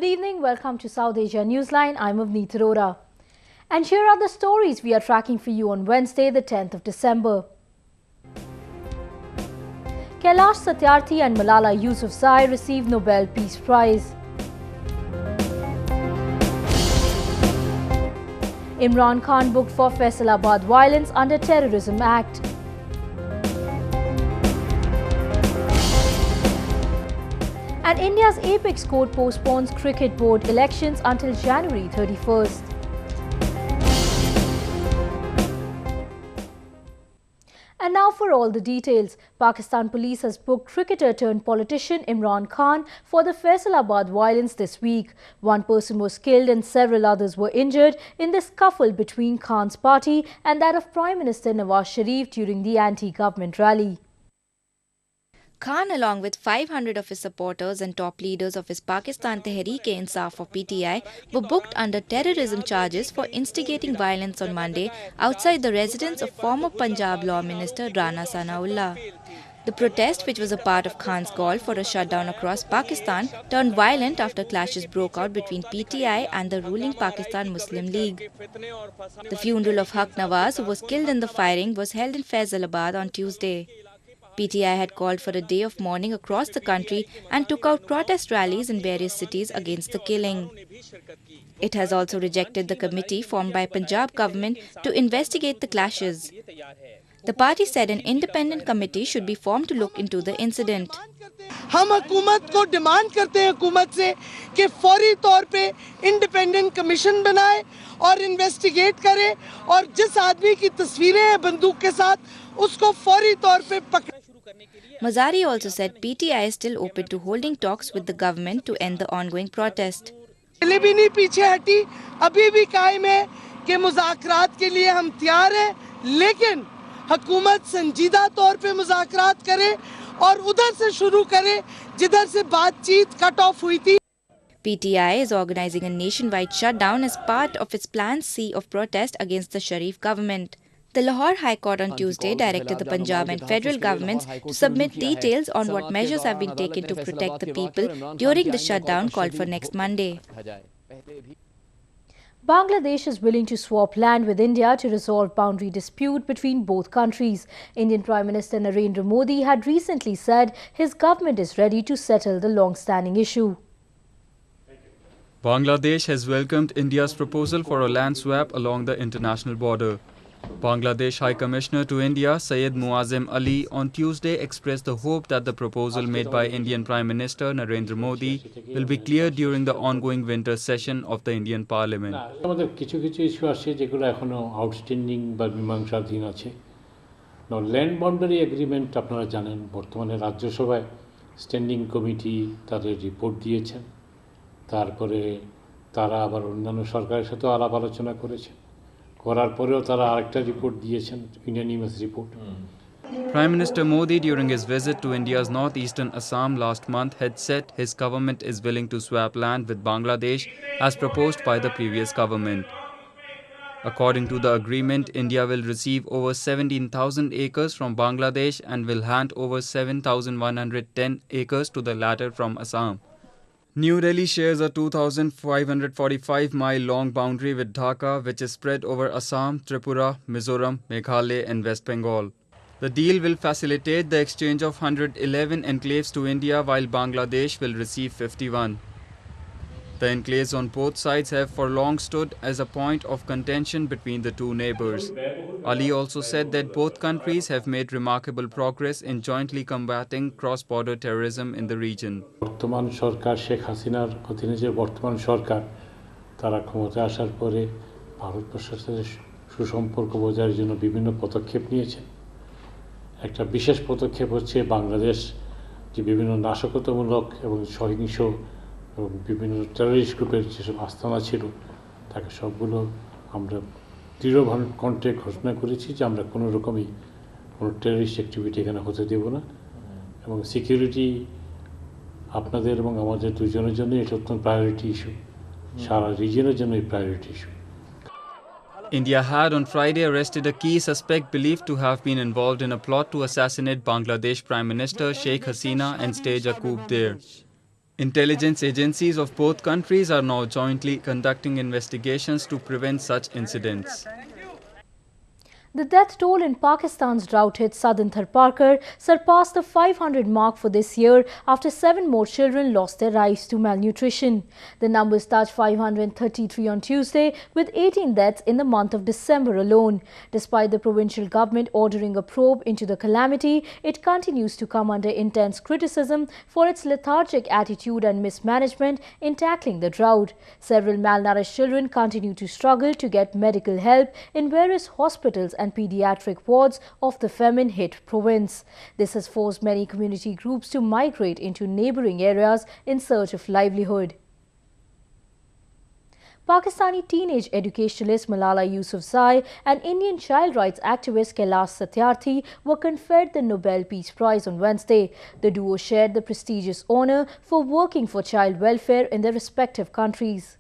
Good evening, welcome to South Asia Newsline. I'm Avneet Arora. And here are the stories we are tracking for you on Wednesday, the 10th of December. Kailash, Satyarthi and Malala Yousafzai received Nobel Peace Prize. Imran Khan booked for Faisalabad violence under Terrorism Act. And India's apex court postpones cricket board elections until January 31st. And now for all the details. Pakistan police has booked cricketer turned politician Imran Khan for the Faisalabad violence this week. One person was killed and several others were injured in the scuffle between Khan's party and that of Prime Minister Nawaz Sharif during the anti-government rally. Khan, along with 500 of his supporters and top leaders of his Pakistan Tehreek-e-Insaf or PTI, were booked under terrorism charges for instigating violence on Monday outside the residence of former Punjab Law Minister Rana Sanaullah. The protest, which was a part of Khan's call for a shutdown across Pakistan, turned violent after clashes broke out between PTI and the ruling Pakistan Muslim League. The funeral of Haq Nawaz, who was killed in the firing, was held in Faisalabad on Tuesday. PTI had called for a day of mourning across the country and took out protest rallies in various cities against the killing. It has also rejected the committee formed by Punjab government to investigate the clashes. The party said an independent committee should be formed to look into the incident. हम हुकूमत को demand करते हैं हुकूमत से कि फौरी तौर पे इंडिपेंडेंट कमीशन बनाए और इन्वेस्टिगेट करे और जिस आदमी की तस्वीरें हैं बंदूक के साथ उसको फौरी तौर पे पकड़े. Mazari also said PTI is still open to holding talks with the government to end the ongoing protest. पहले भी नहीं पीछे हटी, अभी भी कायम है कि मुज़ाकरात के लिए हम तैयार हैं, लेकिन हुकूमत संजीदा तौर पे मुज़ाकरात करे और उधर से शुरू करे जिधर से बातचीत कट ऑफ हुई थी. PTI is organizing a nationwide shutdown as part of its Plan C of protest against the Sharif government. The Lahore High Court on Tuesday directed the Punjab and federal governments to submit details on what measures have been taken to protect the people during the shutdown called for next Monday. Bangladesh is willing to swap land with India to resolve boundary dispute between both countries. Indian Prime Minister Narendra Modi had recently said his government is ready to settle the long-standing issue. Bangladesh has welcomed India's proposal for a land swap along the international border. Bangladesh High Commissioner to India, Syed Muazzem Ali, on Tuesday expressed the hope that the proposal made by Indian Prime Minister Narendra Modi will be cleared during the ongoing winter session of the Indian Parliament. Land boundary agreement আপনারা জানেন বর্তমানে রাজ্যসভায় standing committee তাদের report দিয়েছেন তারপরে তারা আবার অন্যান্য সরকারের সাথে আলাপ আলোচনা করেছে করার পরেও তারা আরেকটা রিপোর্ট দিয়েছেন unanimous report. Prime Minister Modi, during his visit to India's northeastern Assam last month, had said his government is willing to swap land with Bangladesh as proposed by the previous government. According to the agreement, India will receive over 17,000 acres from Bangladesh and will hand over 7,110 acres to the latter from Assam. New Delhi shares a 2,545-mile-long boundary with Dhaka, which is spread over Assam, Tripura, Mizoram, Meghalaya and West Bengal. The deal will facilitate the exchange of 111 enclaves to India, while Bangladesh will receive 51. The enclaves on both sides have for long stood as a point of contention between the two neighbors. Ali also said that both countries have made remarkable progress in jointly combating cross-border terrorism in the region. বর্তমান সরকার শেখ হাসিনার অধীনে যে বর্তমান সরকার তারা ক্ষমতায় আসার পরে ভারতবর্ষের সাথে সুসম্পর্ক বজায়ের জন্য বিভিন্ন পদক্ষেপ নিয়েছেন. একটা বিশেষ পদক্ষেপ হচ্ছে বাংলাদেশ যে বিভিন্ন নাশকতামূলক এবং সহিংস এবং বিভিন্ন টেররিস্ট গ্রুপের যেসব আস্তানা ছিল তাকে সবগুলো আমরা দৃঢ় কণ্ঠে ঘোষণা করেছি যে আমরা কোনো রকমই কোনো টেররিস্ট অ্যাক্টিভিটি এখানে হতে দেব না এবং সিকিউরিটি আপনাদের এবং আমাদের দুজনের জন্য এটা অত্যন্ত প্রায়োরিটি ইস্যু সারা রিজিয়নের জন্য এই priority issue. India had on Friday arrested a key suspect believed to have been involved in a plot to assassinate Bangladesh Prime Minister Sheikh Hasina and stage a coup there. Intelligence agencies of both countries are now jointly conducting investigations to prevent such incidents. The death toll in Pakistan's drought-hit southern Tharparkar surpassed the 500 mark for this year after 7 more children lost their lives to malnutrition. The numbers touched 533 on Tuesday, with 18 deaths in the month of December alone. Despite the provincial government ordering a probe into the calamity, it continues to come under intense criticism for its lethargic attitude and mismanagement in tackling the drought. Several malnourished children continue to struggle to get medical help in various hospitals and pediatric wards of the famine-hit province. This has forced many community groups to migrate into neighbouring areas in search of livelihood. Pakistani teenage educationalist Malala Yousafzai and Indian child rights activist Kailash Satyarthi were conferred the Nobel Peace Prize on Wednesday. The duo shared the prestigious honour for working for child welfare in their respective countries.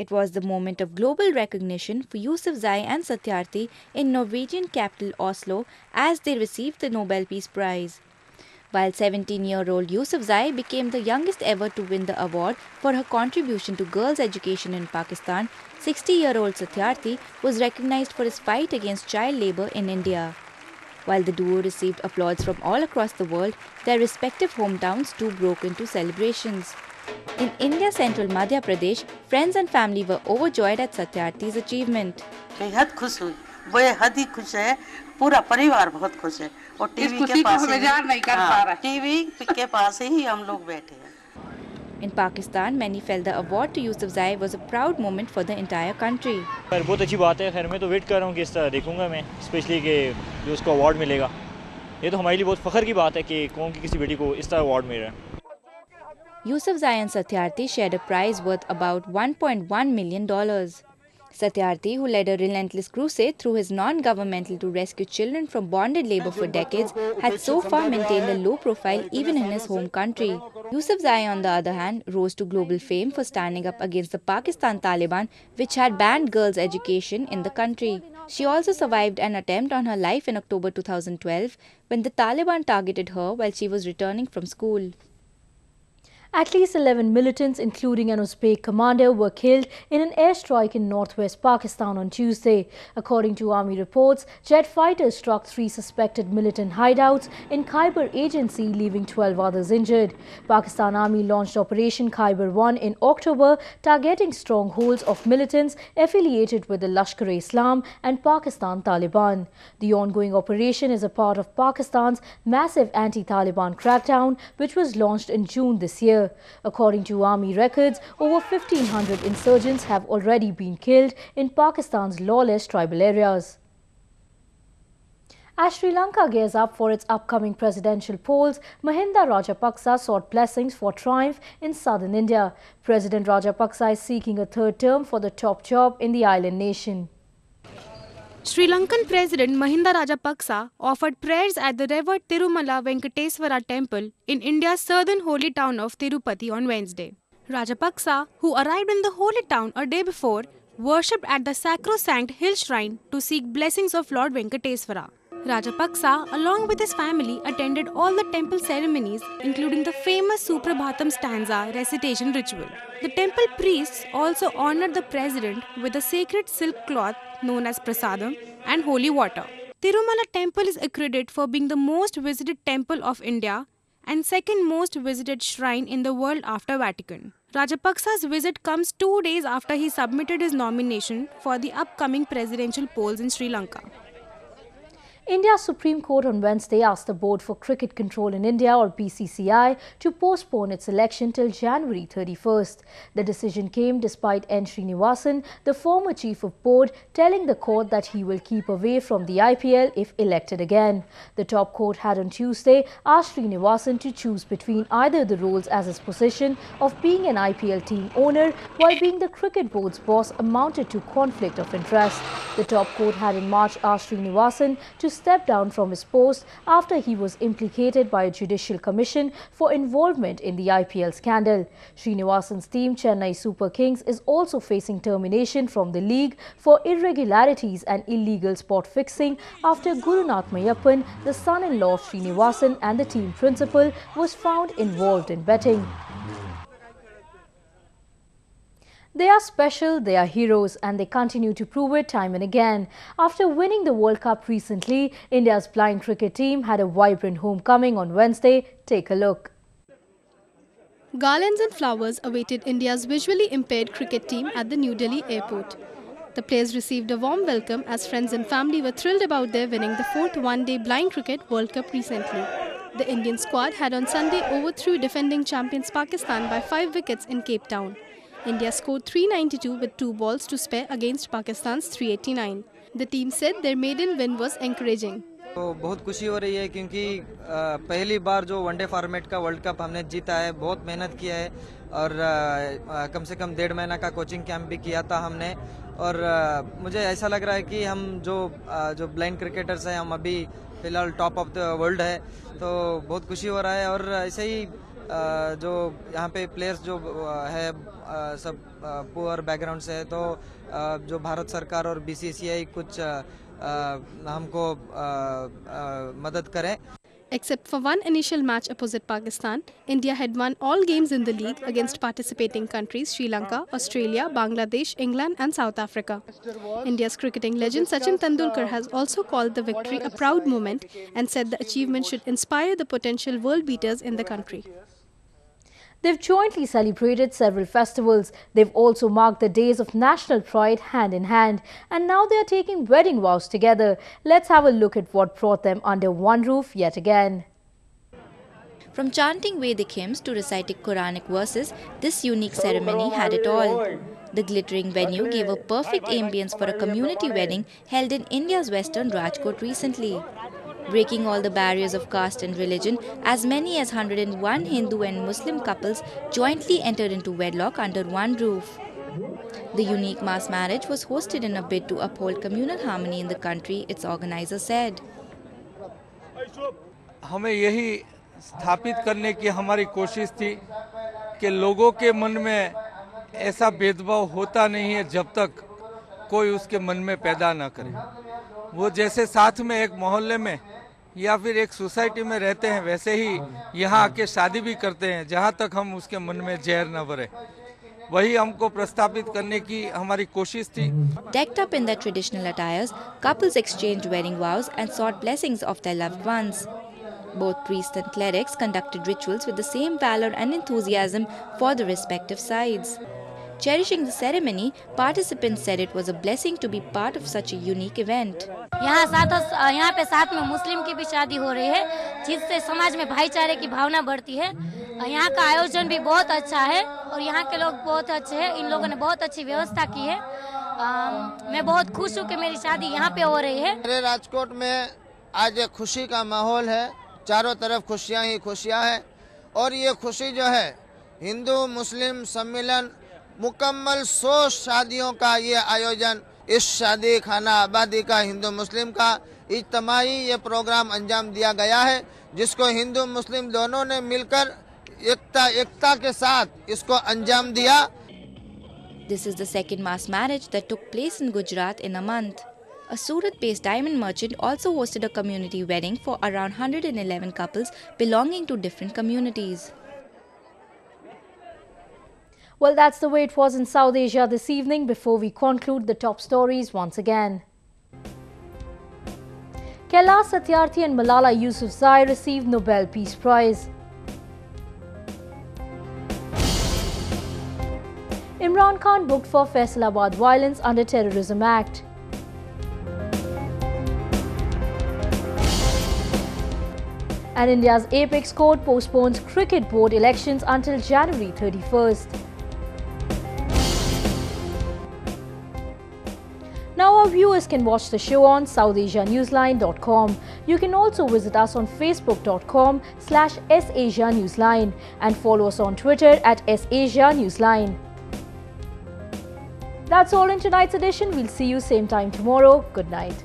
It was the moment of global recognition for Yousafzai and Satyarthi in Norwegian capital Oslo as they received the Nobel Peace Prize. While 17-year-old Yousafzai became the youngest ever to win the award for her contribution to girls' education in Pakistan, 60-year-old Satyarthi was recognized for his fight against child labour in India. While the duo received applause from all across the world, their respective hometowns too broke into celebrations. In India's central Madhya Pradesh, friends and family were overjoyed at Satyarthi's achievement. बेहद खुश हुई, बेहद ही खुश है, पूरा परिवार बहुत खुश है और टीवी के पास ही हम लोग बैठे हैं. In Pakistan, many felt the award to Yousafzai was a proud moment for the entire country. बहुत अच्छी बात है, खैर मैं तो वेट कर रहा हूँ कि इस तरह देखूँगा मैं, स्पेशली कि जो उसको अवार्ड मिलेगा. ये तो हमारे लिए बहुत फख्र की बात है कि कौम की किसी बेटी को इस तरह अवार्ड मिल रहा है. Yousafzai and Satyarthi shared a prize worth about $1.1 million. Satyarthi, who led a relentless crusade through his non-governmental to rescue children from bonded labour for decades, had so far maintained a low profile even in his home country. Yousafzai, on the other hand, rose to global fame for standing up against the Pakistan Taliban, which had banned girls' education in the country. She also survived an attempt on her life in October 2012 when the Taliban targeted her while she was returning from school. At least 11 militants, including an Uzbek commander, were killed in an airstrike in northwest Pakistan on Tuesday. According to army reports, jet fighters struck 3 suspected militant hideouts in Khyber Agency, leaving 12 others injured. Pakistan Army launched Operation Khyber 1 in October, targeting strongholds of militants affiliated with the Lashkar-e-Islam and Pakistan Taliban. The ongoing operation is a part of Pakistan's massive anti-Taliban crackdown, which was launched in June this year. According to army records, over 1,500 insurgents have already been killed in Pakistan's lawless tribal areas. As Sri Lanka gears up for its upcoming presidential polls, Mahinda Rajapaksa sought blessings for triumph in southern India. President Rajapaksa is seeking a third term for the top job in the island nation. Sri Lankan President Mahinda Rajapaksa offered prayers at the revered Tirumala Venkateswara temple in India's southern holy town of Tirupati on Wednesday. Rajapaksa, who arrived in the holy town a day before, worshipped at the sacrosanct hill shrine to seek blessings of Lord Venkateswara. Rajapaksa, along with his family, attended all the temple ceremonies, including the famous Suprabhatam stanza recitation ritual. The temple priests also honored the president with a sacred silk cloth known as prasadam and holy water. Tirumala temple is accredited for being the most visited temple of India and second most visited shrine in the world after Vatican. Rajapaksa's visit comes 2 days after he submitted his nomination for the upcoming presidential polls in Sri Lanka. India's Supreme Court on Wednesday asked the Board for Cricket Control in India, or BCCI, to postpone its election till January 31st. The decision came despite N. Srinivasan, the former chief of board, telling the court that he will keep away from the IPL if elected again. The top court had on Tuesday asked Srinivasan to choose between either the roles as his position of being an IPL team owner while being the cricket board's boss amounted to conflict of interest. The top court had in March asked Srinivasan to step down from his post after he was implicated by a judicial commission for involvement in the IPL scandal. Srinivasan's team, Chennai Super Kings, is also facing termination from the league for irregularities and illegal spot fixing after Gurunath Mayappan, the son-in-law of Srinivasan and the team principal, was found involved in betting. They are special, they are heroes, and they continue to prove it time and again. After winning the World Cup recently, India's blind cricket team had a vibrant homecoming on Wednesday. Take a look. Garlands and flowers awaited India's visually impaired cricket team at the New Delhi airport. The players received a warm welcome as friends and family were thrilled about their winning the 4th one-day blind cricket World Cup recently. The Indian squad had on Sunday overthrew defending champions Pakistan by 5 wickets in Cape Town. India scored 392 with 2 balls to spare against Pakistan's 389. The team said their maiden win was encouraging. तो बहुत खुशी हो रही है क्योंकि पहली बार जो one day format का वर्ल्ड कप हमने जीता है, बहुत मेहनत किया है और कम से कम 1.5 महीना का कोचिंग कैंप भी किया था हमने और मुझे ऐसा लग रहा है कि हम जो ब्लाइंड क्रिकेटर्स हैं हम अभी फिलहाल टॉप ऑफ द वर्ल्ड है, तो बहुत खुशी हो रहा है। और ऐसे ही जो यहाँ पे प्लेयर्स जो है सब पुअर बैकग्राउंड से है, तो जो भारत सरकार और BCCI कुछ हमको मदद करें। Except for one initial match opposite Pakistan, India had won all games in the league against participating countries Sri Lanka, Australia, Bangladesh, England and South Africa. India's cricketing legend Sachin Tendulkar has also called the victory a proud moment and said the achievement should inspire the potential world beaters in the country. They've jointly celebrated several festivals. They've also marked the days of national pride hand in hand. And now they are taking wedding vows together. Let's have a look at what brought them under one roof yet again. From chanting Vedic hymns to reciting Quranic verses, this unique ceremony had it all. The glittering venue gave a perfect ambience for a community wedding held in India's western Rajkot recently. Breaking all the barriers of caste and religion, as many as 101 Hindu and Muslim couples jointly entered into wedlock under one roof. The unique mass marriage was hosted in a bid to uphold communal harmony in the country, its organizer said. हमें यही स्थापित करने की हमारी कोशिश थी कि लोगों के मन में ऐसा भेदभाव होता नहीं है जब तक कोई उसके मन में पैदा ना करे। वो जैसे साथ में एक मोहल्ले में या फिर एक सोसाइटी में रहते हैं, वैसे ही यहाँ आके शादी भी करते हैं जहाँ तक हम उसके मन में जहर न भरे। वही हमको प्रस्तापित करने की हमारी कोशिश थी। Decked up in their traditional attires, couples exchanged wedding vows and sought blessings of their loved ones. Both priests and clerics conducted rituals with the same valor and enthusiasm for the respective sides. Cherishing the ceremony, participants said it was a blessing to be part of such a unique event. यहाँ पे साथ में मुस्लिम की भी शादी हो रही है, जिससे समाज में भाईचारे की भावना बढ़ती है। यहाँ का आयोजन भी बहुत अच्छा है और यहाँ के लोग बहुत अच्छे हैं। इन लोगों ने बहुत अच्छी व्यवस्था की है। मैं बहुत खुश हूँ कि मेरी शादी यहाँ पे हो रही है। मेरे राजकोट में आज एक खुशी का माहौल है, चारों तरफ खुशियाँ ही खुशियाँ हैं और ये खुशी जो है हिंदू मुस्लिम सम्मेलन मुकम्मल 100 शादियों का ये आयोजन, इस शादी खाना आबादी का हिंदू मुस्लिम का इज्तिमाई ये प्रोग्राम अंजाम दिया गया है, जिसको हिंदू मुस्लिम दोनों ने मिलकर एकता के साथ इसको अंजाम दिया। This is the second mass marriage that took place in Gujarat in a month. A Surat-based diamond merchant also hosted a community wedding for around 111 couples belonging to different communities. Well, that's the way it was in South Asia this evening. Before we conclude, the top stories once again. Kailash, Satyarthi and Malala Yousafzai received Nobel Peace Prize. Imran Khan booked for Faisalabad violence under Terrorism Act. And India's apex court postpones cricket board elections until January 31st. Now our viewers can watch the show on SouthAsiaNewsline.com. You can also visit us on Facebook.com/SAsiaNewsline and follow us on Twitter @SAsiaNewsline. That's all in tonight's edition. We'll see you same time tomorrow. Good night.